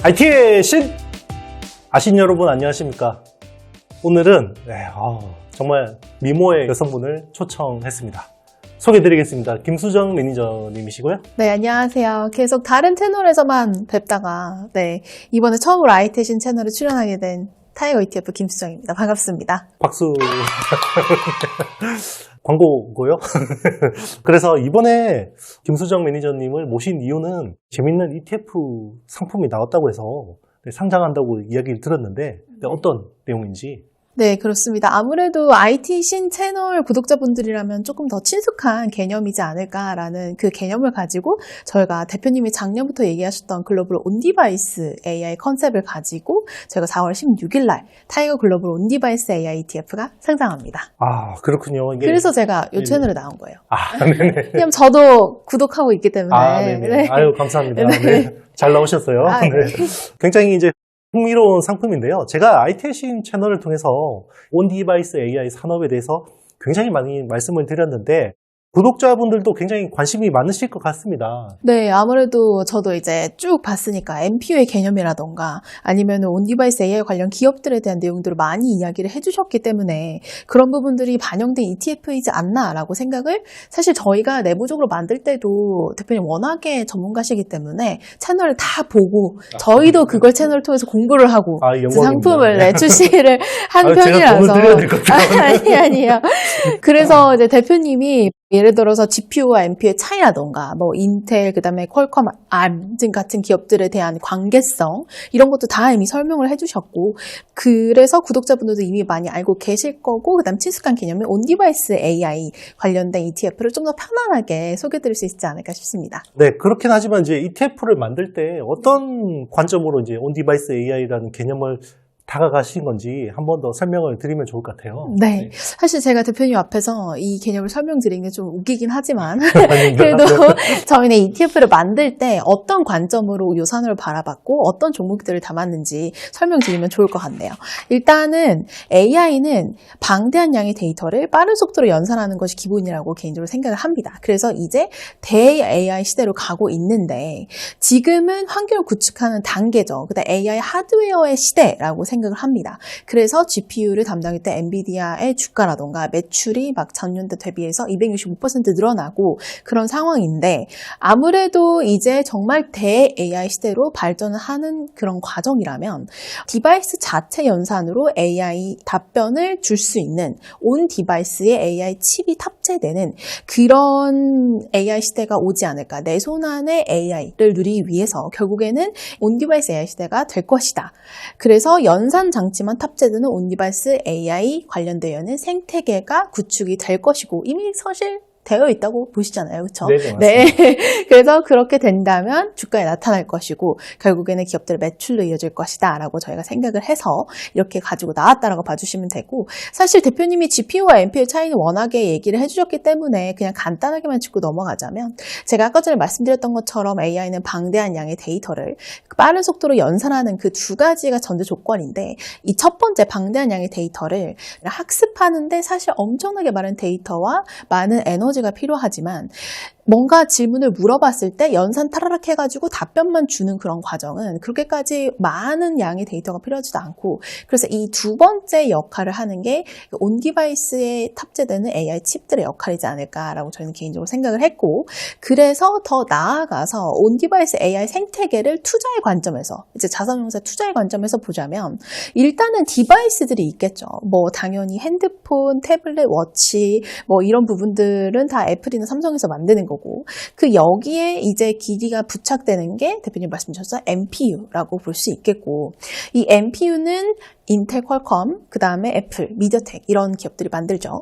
IT의 신! 아신 여러분 안녕하십니까? 오늘은 정말 미모의 여성분을 초청했습니다. 소개해드리겠습니다. 김수정 매니저님이시고요. 네, 안녕하세요. 계속 다른 채널에서만 뵙다가 이번에 처음으로 IT의 신 채널에 출연하게 된 타이거 ETF 김수정입니다. 반갑습니다. 박수. 광고고요. 그래서 이번에 김수정 매니저님을 모신 이유는 재밌는 ETF 상품이 나왔다고 해서 상장한다고 이야기를 들었는데 어떤 내용인지. 네, 그렇습니다. 아무래도 IT 신 채널 구독자분들이라면 조금 더 친숙한 개념이지 않을까라는 그 개념을 가지고 저희가 대표님이 작년부터 얘기하셨던 글로벌 온디바이스 AI 컨셉을 가지고 저희가 4월 16일 날 타이거 글로벌 온디바이스 AI ETF가 상장합니다. 아, 그렇군요. 그래서 제가 이 채널에 나온 거예요. 아, 네네. 왜냐면 저도 구독하고 있기 때문에. 아, 네네. 네. 아유, 감사합니다. 네. 네. 잘 나오셨어요. 아, 네. 굉장히 이제 흥미로운 상품인데요. 제가 IT의 신 채널을 통해서 온디바이스 AI 산업에 대해서 굉장히 많이 말씀을 드렸는데 구독자분들도 굉장히 관심이 많으실 것 같습니다. 네, 아무래도 저도 이제 쭉 봤으니까 MPU의 개념이라던가 아니면 온디바이스 AI 관련 기업들에 대한 내용들을 많이 이야기를 해주셨기 때문에 그런 부분들이 반영된 ETF이지 않나라고 생각을 사실 저희가 내부적으로 만들 때도 대표님 워낙에 전문가시기 때문에 채널을 다 보고 저희도 그걸 채널을 통해서 공부를 하고 그 상품을 출시를 한 편이라서 제가 돈을 드려야 될 것 같아요. 아니에요. 그래서 이제 대표님이 예를 들어서 GPU와 NPU의 차이라던가 뭐 인텔 그다음에 퀄컴, ARM 같은 기업들에 대한 관계성 이런 것도 다 이미 설명을 해주셨고 그래서 구독자분들도 이미 많이 알고 계실 거고 그다음 친숙한 개념의 온디바이스 AI 관련된 ETF를 좀 더 편안하게 소개드릴 수 있지 않을까 싶습니다. 네, 그렇긴 하지만 이제 ETF를 만들 때 어떤 관점으로 이제 온디바이스 AI라는 개념을 다가가신 건지 한 번 더 설명을 드리면 좋을 것 같아요. 네. 사실 제가 대표님 앞에서 이 개념을 설명드리는 게 좀 웃기긴 하지만 그래도 저희는 ETF를 만들 때 어떤 관점으로 이 산업을 바라봤고 어떤 종목들을 담았는지 설명드리면 좋을 것 같네요. 일단은 AI는 방대한 양의 데이터를 빠른 속도로 연산하는 것이 기본이라고 개인적으로 생각을 합니다. 그래서 이제 대-AI 시대로 가고 있는데 지금은 환경을 구축하는 단계죠. 그다음 AI 하드웨어의 시대라고 생각을 합니다. 그래서 GPU를 담당했던 엔비디아의 주가라던가 매출이 막 전년도 대비해서 265% 늘어나고 그런 상황인데 아무래도 이제 정말 대-AI 시대로 발전을 하는 그런 과정이라면 디바이스 자체 연산으로 AI 답변을 줄 수 있는 온 디바이스에 AI 칩이 탑재되는 그런 AI 시대가 오지 않을까. 내 손 안에 AI를 누리기 위해서 결국에는 온 디바이스 AI 시대가 될 것이다. 그래서 연산 장치만 탑재되는 온디바이스 AI 관련되어있는 생태계가 구축이 될 것이고 이미 사실 되어 있다고 보시잖아요. 그렇죠? 네. 그래서 그렇게 된다면 주가에 나타날 것이고 결국에는 기업들의 매출로 이어질 것이다 라고 저희가 생각을 해서 이렇게 가지고 나왔다라고 봐주시면 되고 사실 대표님이 GPU와 NPU 차이는 워낙에 얘기를 해주셨기 때문에 그냥 간단하게만 짚고 넘어가자면 제가 아까 전에 말씀드렸던 것처럼 AI는 방대한 양의 데이터를 빠른 속도로 연산하는 그 두 가지가 전제 조건인데 이 첫 번째 방대한 양의 데이터를 학습하는데 사실 엄청나게 많은 데이터와 많은 에너지가 필요하지만 뭔가 질문을 물어봤을 때 연산 타라락 해가지고 답변만 주는 그런 과정은 그렇게까지 많은 양의 데이터가 필요하지도 않고 그래서 이 두 번째 역할을 하는 게 온디바이스에 탑재되는 AI 칩들의 역할이지 않을까라고 저희는 개인적으로 생각을 했고 그래서 더 나아가서 온디바이스 AI 생태계를 투자의 관점에서 이제 자산운용사 투자의 관점에서 보자면 일단은 디바이스들이 있겠죠. 뭐 당연히 핸드폰, 태블릿, 워치 뭐 이런 부분들은 다 애플이나 삼성에서 만드는 거고 그 여기에 이제 기기가 부착되는 게 대표님 말씀 주셨죠? MPU라고 볼 수 있겠고 이 MPU는 인텔, 퀄컴, 그 다음에 애플, 미디어텍 이런 기업들이 만들죠.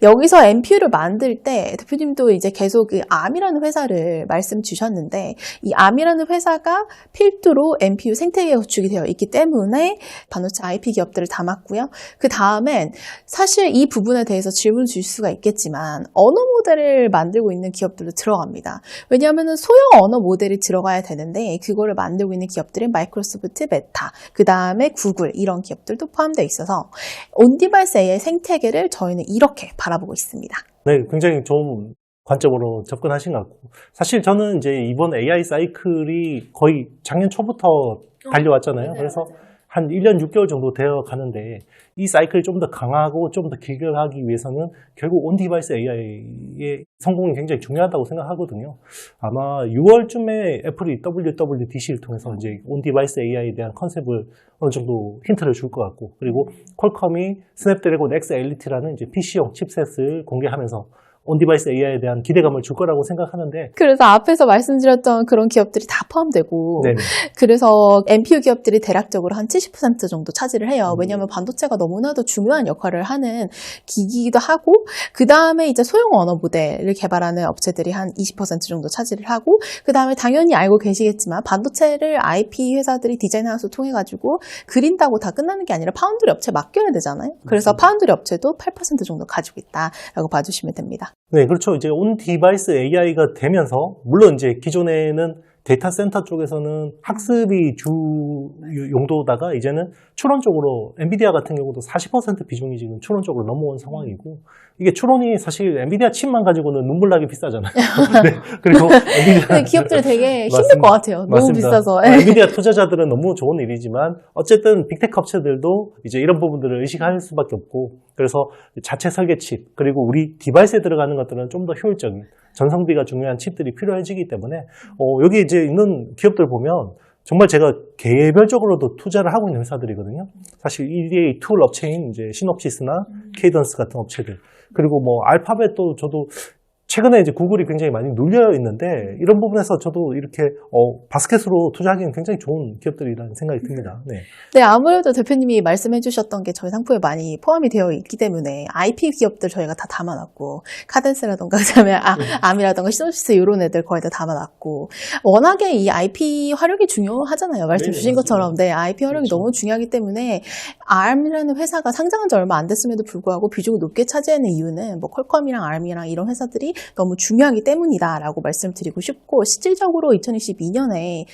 여기서 MPU를 만들 때 대표님도 이제 계속 그 ARM이라는 회사를 말씀 주셨는데 이 ARM이라는 회사가 필두로 MPU 생태계가 구축이 되어 있기 때문에 반도체 IP 기업들을 담았고요. 그 다음엔 사실 이 부분에 대해서 질문 줄 수가 있겠지만 언어 모델을 만들고 있는 기업들도 들어갑니다. 왜냐하면 소형 언어 모델이 들어가야 되는데 그거를 만들고 있는 기업들은 마이크로소프트, 메타, 그 다음에 구글 이런 기업들도 포함되어 있어서 온디바이스 AI 생태계를 저희는 이렇게 바라보고 있습니다. 네, 굉장히 좀 관점으로 접근하신 것 같고, 사실 저는 이제 이번 AI 사이클이 거의 작년 초부터 달려왔잖아요. 그래서 한 1년 6개월 정도 되어 가는데, 이 사이클이 좀 더 강하고 좀 더 길게 하기 위해서는 결국 온 디바이스 AI의 성공이 굉장히 중요하다고 생각하거든요. 아마 6월쯤에 애플이 WWDC를 통해서 이제 온 디바이스 AI에 대한 컨셉을 어느 정도 힌트를 줄 것 같고, 그리고 퀄컴이 스냅드래곤 X Elite라는 이제 PC용 칩셋을 공개하면서 온 디바이스 AI에 대한 기대감을 줄 거라고 생각하는데, 그래서 앞에서 말씀드렸던 그런 기업들이 다 포함되고, 네네. 그래서 NPU 기업들이 대략적으로 한 70% 정도 차지를 해요. 왜냐하면 반도체가 너무나도 중요한 역할을 하는 기기이기도 하고, 그 다음에 이제 소형 언어 모델을 개발하는 업체들이 한 20% 정도 차지를 하고, 그 다음에 당연히 알고 계시겠지만 반도체를 IP 회사들이 디자인 하우스 통해 가지고 그린다고 다 끝나는 게 아니라 파운드리 업체에 맡겨야 되잖아요. 그래서 파운드리 업체도 8% 정도 가지고 있다라고 봐주시면 됩니다. 네, 그렇죠. 이제 온 디바이스 AI가 되면서, 물론 이제 기존에는 데이터 센터 쪽에서는 학습이 주 용도다가 이제는 추론적으로 엔비디아 같은 경우도 40% 비중이 지금 추론적으로 넘어온 상황이고, 이게 추론이 사실 엔비디아 칩만 가지고는 눈물 나게 비싸잖아요. 네, 그리고 엔비디아 기업들이 되게 힘들 맞습니다. 것 같아요. 너무 맞습니다. 비싸서. 엔비디아 투자자들은 너무 좋은 일이지만 어쨌든 빅테크 업체들도 이제 이런 부분들을 의식할 수밖에 없고, 그래서 자체 설계 칩, 그리고 우리 디바이스에 들어가는 것들은 좀 더 효율적인 전성비가 중요한 칩들이 필요해지기 때문에 여기 이제 있는 기업들 보면 정말 제가 개별적으로도 투자를 하고 있는 회사들이거든요. 사실 EDA 툴 업체인 이제 시놉시스나 케이던스 같은 업체들, 그리고 뭐 알파벳도 저도 최근에 이제 구글이 굉장히 많이 눌려 있는데, 이런 부분에서 저도 이렇게 바스켓으로 투자하기는 굉장히 좋은 기업들이라는 생각이 듭니다. 네. 네, 아무래도 대표님이 말씀해 주셨던 게 저희 상품에 많이 포함이 되어 있기 때문에 IP 기업들 저희가 다 담아놨고, 카덴스라던가 그다음에 암이라던가 시놉시스 이런 애들 거의 다 담아놨고, 워낙에 이 IP 활용이 중요하잖아요. 말씀 네, 주신 맞습니다. 것처럼. 네, IP 활용이 그렇죠. 너무 중요하기 때문에 ARM이라는 회사가 상장한 지 얼마 안 됐음에도 불구하고 비중을 높게 차지하는 이유는 뭐 퀄컴이랑 ARM이랑 이런 회사들이 너무 중요하기 때문이다라고 말씀드리고 싶고, 실질적으로 2022년에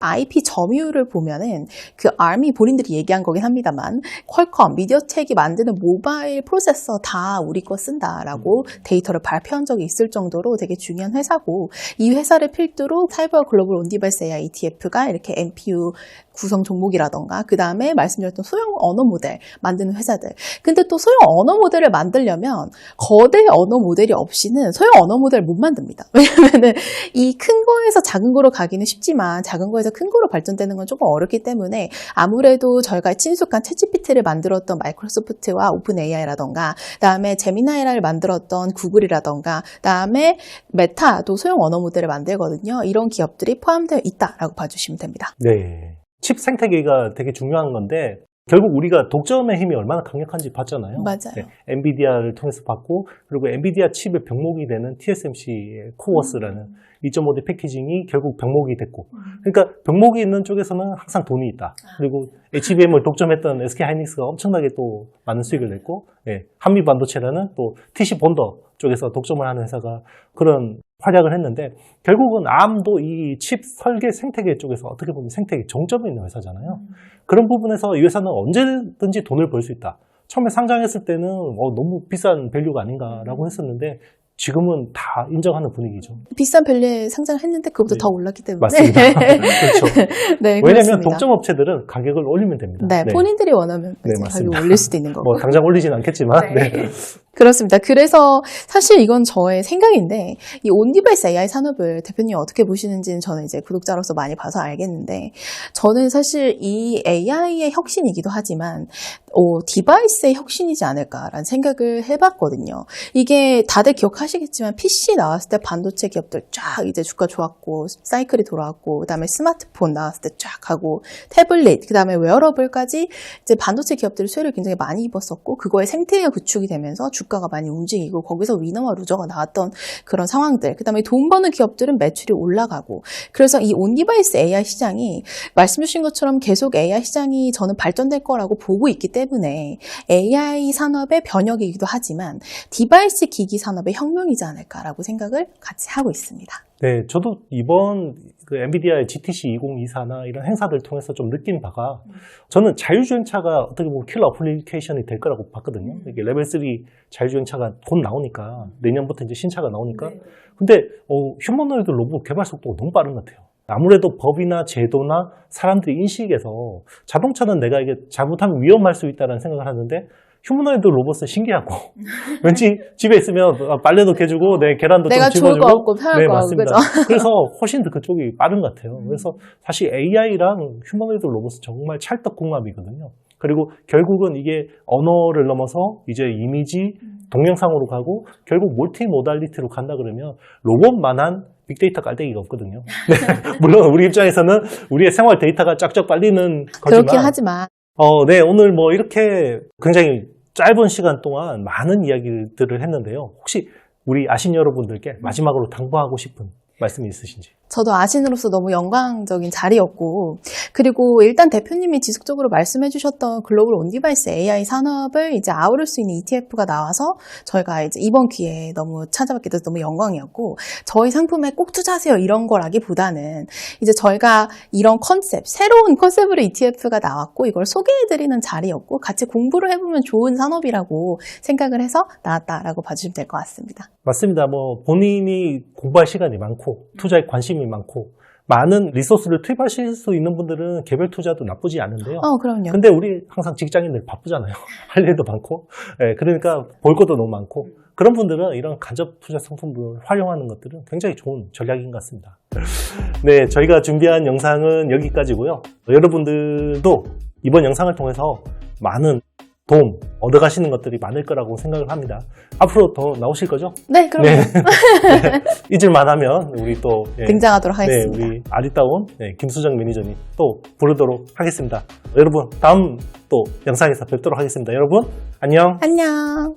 IP 점유율을 보면은 그 ARM이 본인들이 얘기한 거긴 합니다만, 퀄컴, 미디어텍이 만드는 모바일 프로세서 다 우리 거 쓴다라고 데이터를 발표한 적이 있을 정도로 되게 중요한 회사고, 이 회사를 필두로 사이버 글로벌 온디바이스 AI ETF가 이렇게 NPU 구성 종목이라던가, 그 다음에 말씀드렸던 소형 언어 모델 만드는 회사들. 근데 또 소형 언어 모델을 만들려면 거대 언어 모델이 없이는 소형 언어 모델을 못 만듭니다. 왜냐면은 이 큰 거에서 작은 거로 가기는 쉽지만 작은 거에서 큰 거로 발전되는 건 조금 어렵기 때문에, 아무래도 저희가 친숙한 챗GPT를 만들었던 마이크로소프트와 오픈 AI라던가, 그다음에 제미나이를 만들었던 구글이라던가, 그다음에 메타도 소형 언어 모델을 만들거든요. 이런 기업들이 포함되어 있다라고 봐주시면 됩니다. 네. 칩 생태계가 되게 중요한 건데, 결국 우리가 독점의 힘이 얼마나 강력한지 봤잖아요. 맞아요. 네, 엔비디아를 통해서 봤고, 그리고 엔비디아 칩의 병목이 되는 TSMC의 코어스라는 2.5D 패키징이 결국 병목이 됐고, 그러니까 병목이 있는 쪽에서는 항상 돈이 있다. 그리고 HBM을 독점했던 SK하이닉스가 엄청나게 또 많은 수익을 냈고, 네, 한미반도체라는 또 TC 본더 쪽에서 독점을 하는 회사가 그런 활약을 했는데, 결국은 ARM도 이 칩 설계 생태계 쪽에서 어떻게 보면 생태계 정점에 있는 회사잖아요. 그런 부분에서 이 회사는 언제든지 돈을 벌 수 있다. 처음에 상장했을 때는 너무 비싼 밸류가 아닌가라고 했었는데, 지금은 다 인정하는 분위기죠. 비싼 밸류에 상장했는데 그것도 네. 더 올랐기 때문에. 맞습니다. 그렇죠. 네, 왜냐하면 그렇습니다. 독점 업체들은 가격을 올리면 됩니다. 네, 본인들이 원하면 네, 가격을 맞습니다. 올릴 수도 있는 거고. 뭐 당장 올리진 않겠지만. 네. 네. 그렇습니다. 그래서 사실 이건 저의 생각인데, 이 온디바이스 AI 산업을 대표님이 어떻게 보시는지는 저는 이제 구독자로서 많이 봐서 알겠는데, 저는 사실 이 AI의 혁신이기도 하지만 디바이스의 혁신이지 않을까라는 생각을 해봤거든요. 이게 다들 기억하시겠지만 PC 나왔을 때 반도체 기업들 쫙 이제 주가 좋았고, 사이클이 돌아왔고, 그다음에 스마트폰 나왔을 때 쫙 하고, 태블릿, 그다음에 웨어러블까지 이제 반도체 기업들이 수혜를 굉장히 많이 입었었고, 그거의 생태계가 구축이 되면서 주가가 많이 움직이고, 거기서 위너와 루저가 나왔던 그런 상황들, 그다음에 돈 버는 기업들은 매출이 올라가고, 그래서 이 온디바이스 AI 시장이 말씀 주신 것처럼 계속 AI 시장이 저는 발전될 거라고 보고 있기 때문에 AI 산업의 변혁이기도 하지만 디바이스 기기 산업의 혁명이지 않을까라고 생각을 같이 하고 있습니다. 네, 저도 이번 그 엔비디아의 GTC 2024나 이런 행사들 통해서 좀 느낀 바가 저는 자율주행차가 어떻게 보면 킬러 어플리케이션이 될 거라고 봤거든요. 이게 레벨 3 자율주행차가 곧 나오니까 내년부터 이제 신차가 나오니까 근데 휴머노이드 로봇 개발 속도가 너무 빠른 것 같아요. 아무래도 법이나 제도나 사람들이 인식에서 자동차는 내가 이게 잘못하면 위험할 수 있다는 생각을 하는데 휴머노이드 로봇은 신기하고 왠지 집에 있으면 빨래도 개주고 내 계란도 내가 좀 좋을 것 집어주고 같고 편할 네, 것 같고 맞습니다. 그죠? 그래서 훨씬 더 그쪽이 빠른 것 같아요. 그래서 사실 AI랑 휴머노이드 로봇은 정말 찰떡궁합이거든요. 그리고 결국은 이게 언어를 넘어서 이제 이미지, 동영상으로 가고 결국 멀티모달리티로 간다 그러면 로봇만한 빅데이터 깔때기가 없거든요. 네, 물론 우리 입장에서는 우리의 생활 데이터가 쫙쫙 빨리는 거지만 그렇긴 하지만 네, 오늘 뭐 이렇게 굉장히 짧은 시간 동안 많은 이야기들을 했는데요. 혹시 우리 아신 여러분들께 마지막으로 당부하고 싶은 말씀이 있으신지? 저도 아신으로서 너무 영광적인 자리였고, 그리고 일단 대표님이 지속적으로 말씀해 주셨던 글로벌 온디바이스 AI 산업을 이제 아우를 수 있는 ETF가 나와서 저희가 이제 이번 기회에 너무 찾아뵙게 돼서 너무 영광이었고, 저희 상품에 꼭 투자하세요 이런 거라기보다는 이제 저희가 이런 컨셉, 새로운 컨셉으로 ETF가 나왔고 이걸 소개해 드리는 자리였고 같이 공부를 해보면 좋은 산업이라고 생각을 해서 나왔다라고 봐주시면 될 것 같습니다. 맞습니다. 뭐 본인이 공부할 시간이 많고 투자에 관심이 많고 많은 리소스를 투입하실 수 있는 분들은 개별 투자도 나쁘지 않은데요. 그럼요. 근데 우리 항상 직장인들 바쁘잖아요. 할 일도 많고. 네, 그러니까 볼 것도 너무 많고. 그런 분들은 이런 간접 투자 상품을 활용하는 것들은 굉장히 좋은 전략인 것 같습니다. 네, 저희가 준비한 영상은 여기까지고요. 여러분들도 이번 영상을 통해서 많은 도움 얻어가시는 것들이 많을 거라고 생각을 합니다. 앞으로 더 나오실 거죠? 네, 그럼요. 네. 네. 잊을만 하면 우리 또 등장하도록 하겠습니다. 네, 우리 아리따운 김수정 매니저님 또 부르도록 하겠습니다. 여러분 다음 또 영상에서 뵙도록 하겠습니다. 여러분 안녕. 안녕.